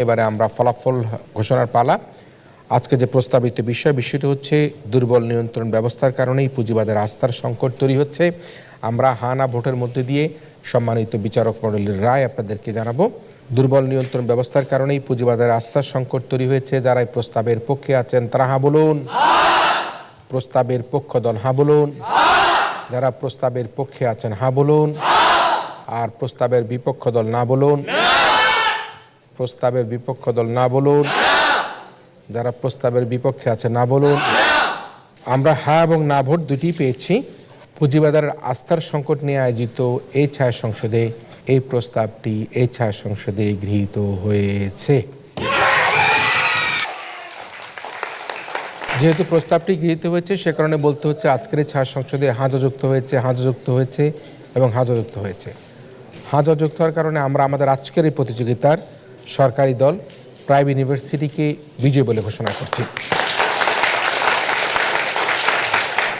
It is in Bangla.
এবারে আমরা ফলাফল ঘোষণার পালা। আজকে যে প্রস্তাবিত বিষয়টি হচ্ছে দুর্বল নিয়ন্ত্রণ ব্যবস্থার কারণেই পুঁজিবাদের আস্থার সংকট তৈরি হচ্ছে। আমরা হা না ভোটের মধ্যে দিয়ে সম্মানিত বিচারক মণ্ডলীর রায় আপনাদেরকে জানাবো। দুর্বল নিয়ন্ত্রণ ব্যবস্থার কারণেই পুঁজিবাদের আস্থার সংকট তৈরি হয়েছে। যারা এই প্রস্তাবের পক্ষে আছেন তারা হা বলুন। প্রস্তাবের পক্ষ দল হা বলুন। যারা প্রস্তাবের পক্ষে আছেন হা বলুন। আর প্রস্তাবের বিপক্ষ দল না বলুন। প্রস্তাবের বিপক্ষ দল না বলুন। যারা প্রস্তাবের বিপক্ষে আছে না বলুন। আমরা হা এবং না ভোট দুটি পেয়েছি। পুঁজিবাজার আস্থার সংকট নিয়ে আয়োজিত এই ছায়া সংসদে এই প্রস্তাবটি এই ছায়া সংসদে গৃহীত হয়েছে। যেহেতু প্রস্তাবটি গৃহীত হয়েছে সে কারণে বলতে হচ্ছে আজকের এই ছায়া সংসদে হাজা যুক্ত হয়েছে, হাজা যুক্ত হয়েছে এবং হাজা যুক্ত হয়েছে। হাজা যুক্ত হওয়ার কারণে আমরা আমাদের আজকের এই প্রতিযোগিতার সরকারি দল প্রাইভ ইউনিভার্সিটিকে বিজয়ী বলে ঘোষণা করছি।